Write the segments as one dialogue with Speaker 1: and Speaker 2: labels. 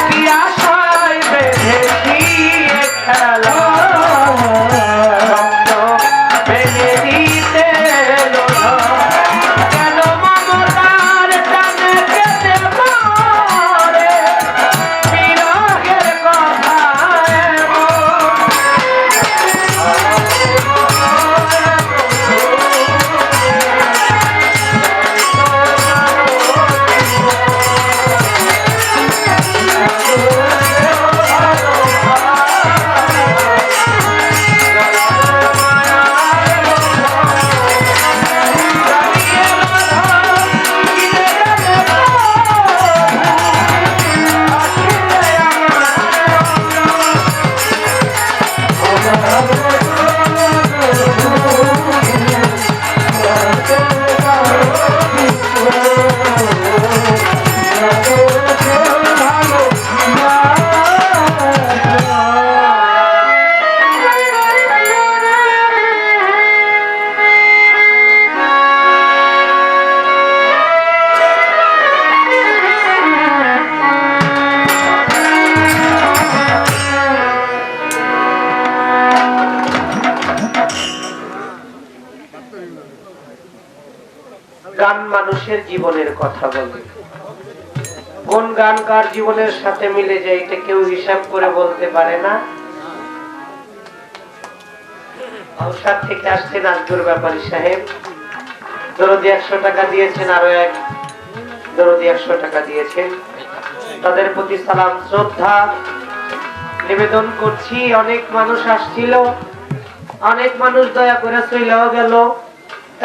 Speaker 1: কি আশায় বেঁধেছি খেলা গান মানুষের জীবনের কথা বলে। কোন গান কার জীবনের সাথে মিলে যায় এটা কেউ হিসাব করে বলতে পারে না। আউসাদ থেকে আসছেন আজগর ব্যাপারী সাহেব, দরদি 100 টাকা দিয়েছেন, আরো এক দরদি 100 টাকা দিয়েছেন। তাদের প্রতি সালাম শ্রদ্ধা নিবেদন করছি। অনেক মানুষ আসছিল, অনেক মানুষ দয়া করে চলেও গেল।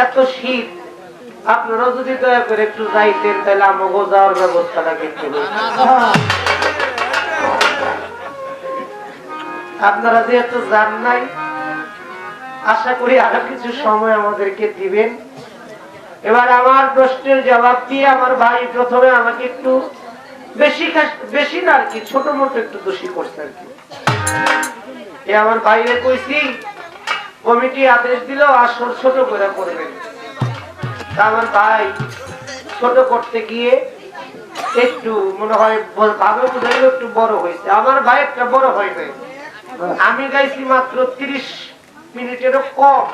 Speaker 1: এত শীত, আপনারা যদি দয়া করে একটু যাইতেন তাহলে আমাকে যাওয়ার ব্যবস্থাটা কিন্তু আপনারা যেহেতু যান নাই, আশা করি আরো কিছু সময় আমাদেরকে দিবেন। এবার আমার প্রশ্নের জবাব দিয়ে আমার ভাই প্রথমে আমাকে একটু বেশি না আর কি ছোট মোটো একটু দোষী করছে আর কি। আমার ভাইরে কইছি কমিটি আদেশ দিল আসর ছোট করে করবেন। আমার ভাই ছোট করতে গিয়ে একটু মনে হয় ভাবে বুঝাইলো একটু বড় হয়েছে। আমার ভাই একটা বড় হয় নাই। আমি গাইছি মাত্র 30 মিনিটেরও কম,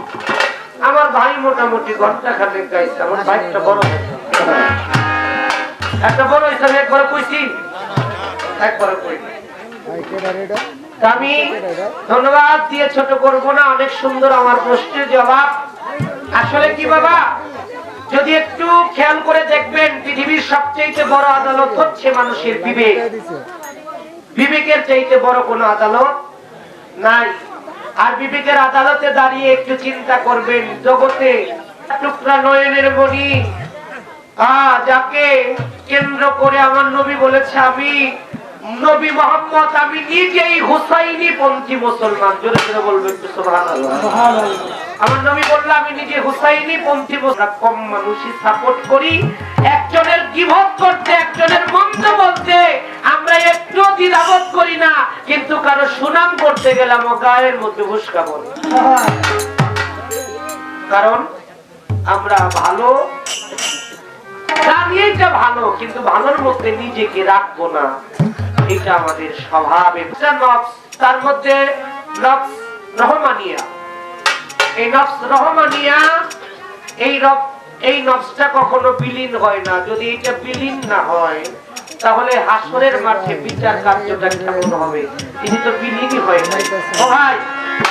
Speaker 1: আমার ভাই মোটামুটি ঘন্টা খানেক গাইছে। আমার ভাইটা বড় হয়েছে, একটা বড় হিসাবে একবার কইছি, একবার কই। আমি ধন্যবাদ দিয়ে ছোট করবো না, অনেক সুন্দর আমার প্রশ্নের জবাব। আসলে কি বাবা, যদি একটু খেয়াল করে দেখবেন, পৃথিবীর সবচেয়ে বড় আদালত হচ্ছে মানুষের বিবেক। বিবেকের চাইতে বড় কোনো আদালত নাই। আর বিবেকের আদালতে দাঁড়িয়ে একটু চিন্তা করবেন, জগতে টুকরা নয়নের মণি যাকে কেন্দ্র করে আমার নবী বলেছে, আমি নবী মোহাম্মদ আমি নিজেই হুসাইনি পন্থী মুসলমান। জোরে জোরে বলবেন একটু সুবহানাল্লাহ। আমার নবী বলল আমি নিজে হুসাইনি পন্থী মুসলমান। কম মানুষই সাপোর্ট করি, একজনের গীবত করতে, একজনের মন্দ বলতে আমরা একটু দ্বিধাবোধ করি না, কিন্তু কারো সুনাম করতে গেলাম ও গায়ের মধ্যে হুসকা বলে। কারণ আমরা ভালো জানি এটা ভালো, কিন্তু ভালোর মধ্যে নিজেকে রাখবো না, এটা আমাদের স্বভাব। তার মধ্যে নফস রহমানিয়া, এই নফস রহমানিয়া, এই নফসটা কখনো বিলীন হয় না। যদি এটা বিলীন না হয় তাহলে হাসরের মাঠে বিচার কার্যটা কেমন হবে? তিনি তো বিলীনই হয় নাই। ও ভাই,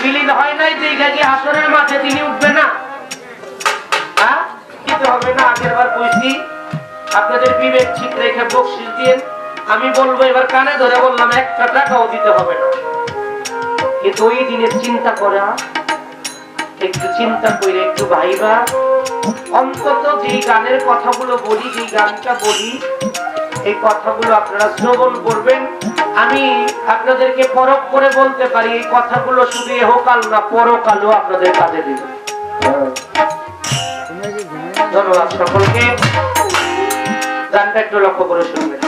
Speaker 1: বিলীন হয় নাই দেখা কি হাসরের মাঠে তিনি উঠবে না? হ্যাঁ, দিতে হবে না। আগের বার কইছি আপনাদের বিবেক ঠিক রেখে বকশিশ দিন। আমি বলবো এবার কানে ধরে বললাম 1 টাকাও দিতে হবে না। কিন্তু ওই দিনের চিন্তা করা, একটু চিন্তা করে একটু ভাইবা, অন্তত যে গানের কথাগুলো বলি, যে গানটা বলি, এই কথাগুলো আপনারা শ্রবণ করবেন। আমি আপনাদেরকে পরখ করে বলতে পারি এই কথাগুলো শুধু এহকাল না পরকালও আপনাদের কাজে দিবে। ধন্যবাদ সকলকে। গানটা একটু লক্ষ্য করে শুনবেন।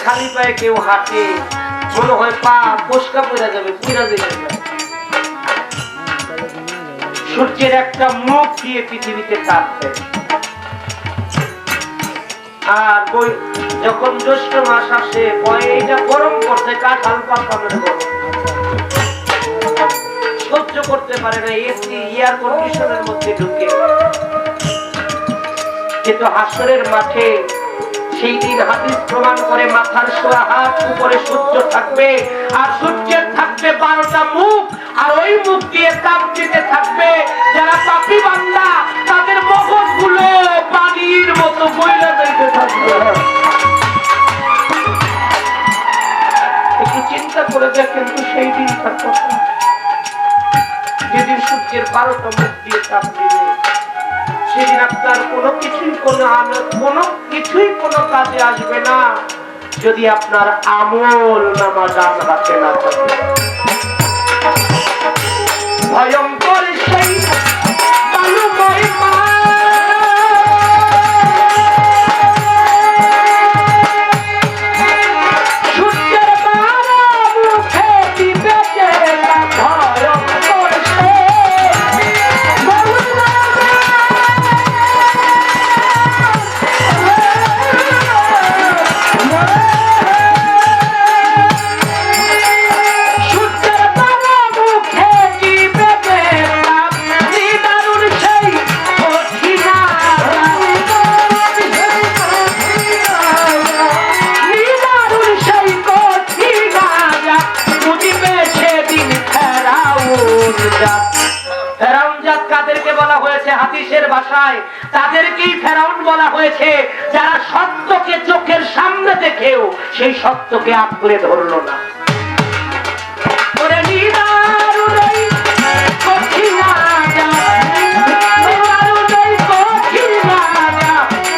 Speaker 1: খালি পায়ে কেউ হাঁটে, মনে হয় পা ফসকা পড়ে যাবে, পুড়ে যাবে। সূর্যের একটা মুখ দিয়ে পৃথিবীতে তাপ দেয়। আর যখন জ্যৈষ্ঠ মাস আসে, এটা গরম করতে, কাঁঠাল পাকানোর গরম সহ্য করতে পারে না, এসি এয়ার কন্ডিশনের মধ্যে ঢুকে। কিন্তু হাসরের মাঠে সেই দিন হাদিস প্রমাণ করে মাথার সোয়া হাত উপরে সূর্য থাকবে, আর সূর্যের থাকবে 12টা মুখ, আর ওই মুখ দিয়ে তাপ দিতে থাকবে। যারা পাপী বান্দা তাদের মগজগুলো পানির মতো বইলে যাইতে থাকবে। একটু চিন্তা করে দেখেন তো সেই দিনটার কথা, যেদিন সূর্যের 12টা মুখ দিয়ে তাপ দিবে। সেদিন আপনার কোনো কিছুই কোনো কাজে আসবে না যদি আপনার আমল নামা ডান হাতে না থাকে। ভয়ঙ্কর সেই বালুময় সূর্যের 12 মুখে দিবে হাদিসের ভাষায় তাদেরকেই ফেরাউন বলা হয়েছে, যারা সত্যকে চোখের সামনে দেখেও সেই সত্যকে আঁকড়ে ধরল না।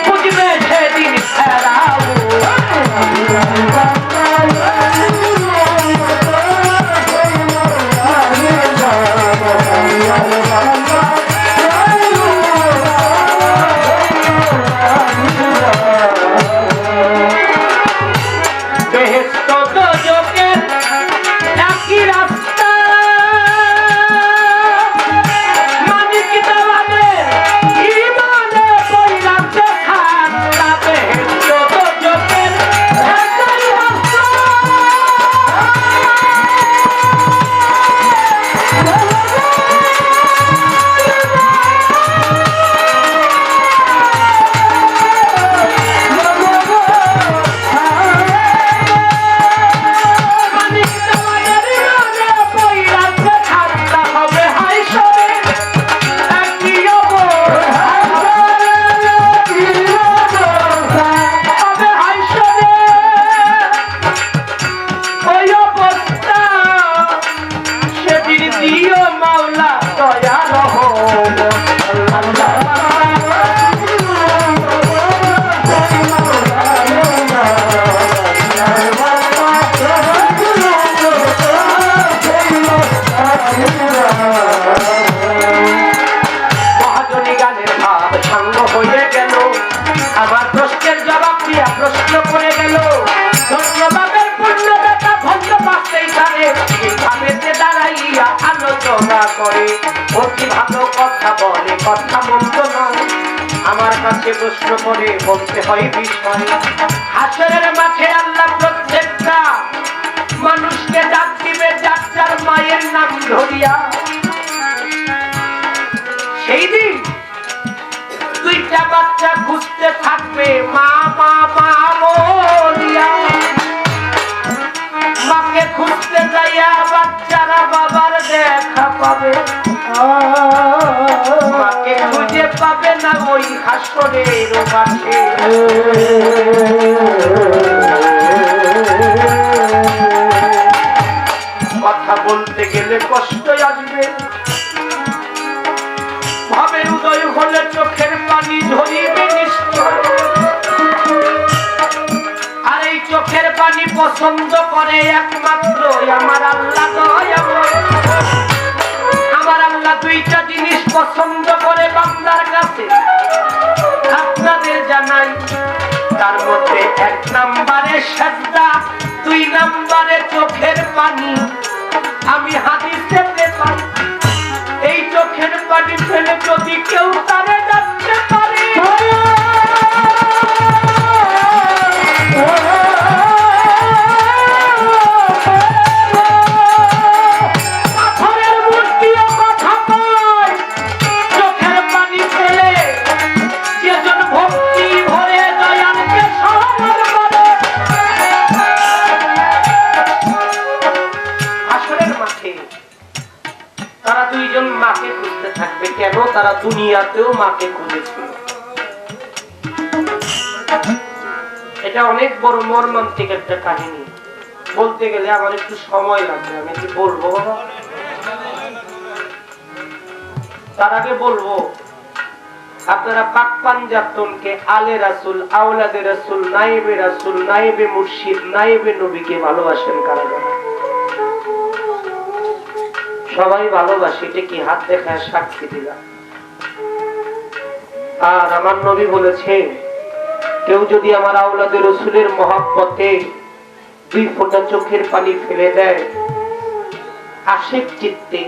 Speaker 1: বুঝবে সেদিন কথা মন্দ নয়, আমার কাছে প্রশ্ন করে বলতে হয় বিষয়। হাসরের মাঠে আল্লাহ প্রত্যেকটা মানুষকে ডাক দিবে যার যার মায়ের নাম ধরিয়া। সেই দিন 2টা বাচ্চা খুঁজতে থাকবে মা মা মা বলিয়া। মাকে খুঁজতে যাইয়া বাচ্চারা বাবার দেখা পাবে, মাকে খুঁজে পাবে না ওই হাসরের মাঠে। কথা বলতে গেলে কষ্ট আসবে, ভাবের উদয় হলে চোখের পানি ঝরিবে নিশ্চয়। আর এই চোখের পানি পছন্দ করে একমাত্র আমার আল্লাহ দয়াময়। আমার আল্লাহ 2টা জিনিস পছন্দ করে বান্দার কাছে, আপনাদের জানাই। তার মধ্যে 1 নম্বরে সাজদা দুই নম্বরে চোখের পানি। আমি হাদিসেতে পাই এই চোখের পানি ফেলে যদি কেউ তারে ডাকতে পারে, তারা দুইজন মাকে খুঁজতে থাকবে। কেন? তারা দুনিয়াতেও মাকে খুঁজেছিল। এটা অনেক বড় মর্মান্তিক একটা কাহিনী। বলতে গেলে আমার একটু সময় লাগবে। আমি কি বলবো বাবা? তার আগে বলবো, আপনারা পাক পাঞ্জাতনকে আলে রাসূল, আওলাদে রাসূল, নায়েবে রাসূল, নায়েবে মুর্শিদ, নায়েবে নবীকে ভালোবাসেন কারা জানেন? সবাই ভালোবাসে। এটা কি হাত দেখায় সাক্ষী দিলাম। আর আমার নবী বলেছে, কেউ যদি আমার আওলাদে রাসূলের মহব্বতে দুই ফোঁটা চোখের পানি ফেলে দেয় আশিক চিত্তে,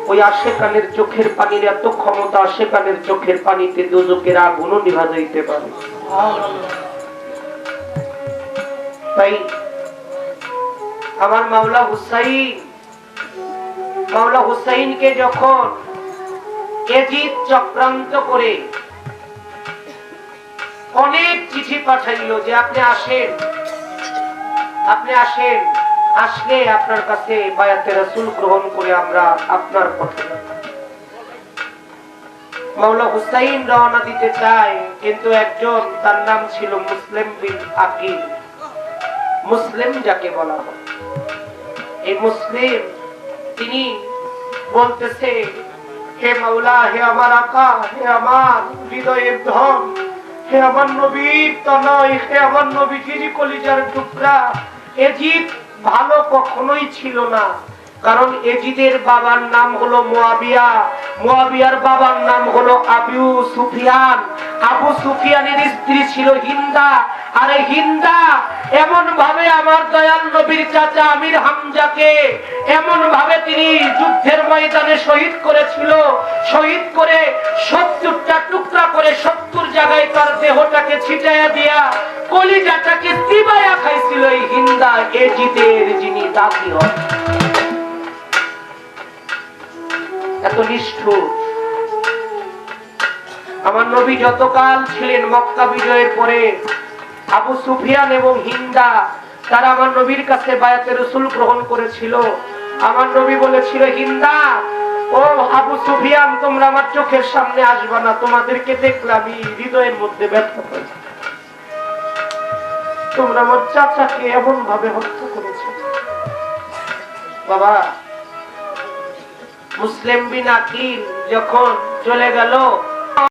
Speaker 1: ওই আশিকানের চোখের পানির এত ক্ষমতা, আশিকানের চোখের পানিতে দোজখের আগুনও নিভা যাইতে পারে। তাই আমার মাওলা হুসাইনকে যখন এজিদ চক্রান্ত করে অনেক চিঠি পাঠাইল যে আপনি আসেন, আসলে আপনার কাছে বায়াতে রাসূল গ্রহণ করে আমরা আপনার পথে। মাওলা হুসাইন রওনা দিতে চায়, কিন্তু একজন, তার নাম ছিল মুসলিম বিন আকিল। মুসলিম যাকে বলা হয়, এই মুসলিম তিনি বলতেছে, হে মাওলা, হে আমার আকা, হে আমার হৃদয়ের ধন, হে আমার নবীর তনয়, হে আমার নবীজির কলিজার টুকরা, এজিদ ভালো কখনোই ছিল না। কারণ এজিদের বাবার নাম হলো মুয়াবিয়া, মুয়াবিয়ার বাবার নাম হলো আবু সুফিয়ান, আবু সুফিয়ানের স্ত্রী ছিল হিন্দা। আর এই হিন্দা এমন ভাবে আমার দয়াল নবীর চাচা আমির হামজাকে এমন ভাবে তিনি যুদ্ধের ময়দানে শহীদ করেছিল, শহীদ করে 70টা টুকরা করে 70 জায়গায় তার দেহটাকে ছিটাইয়া দিয়া কলিজাটাকে চিবাইয়া খাইছিল এই হিন্দা, এজিদের যিনি দাসী হন। এত নিষ্ঠুর। আমার নবী যতকাল ছিলেন, মক্কা বিজয়ের পরে আবু সুফিয়ান এবং হিন্দা তারা আমার নবীর কাছে বায়াতে রাসূল গ্রহণ করেছিল। আমার নবী বলেছিল, হিন্দা ও আবু সুফিয়ান, তোমরা আমার চোখের সামনে আসবা না, তোমাদেরকে দেখলে আমি হৃদয়ের মধ্যে ব্যথা পাই। তোমরা আমার চাচাকে এমন ভাবে হত্যা করেছো। বাবা মুসলিম বিন আকিল যখন চলে গেল,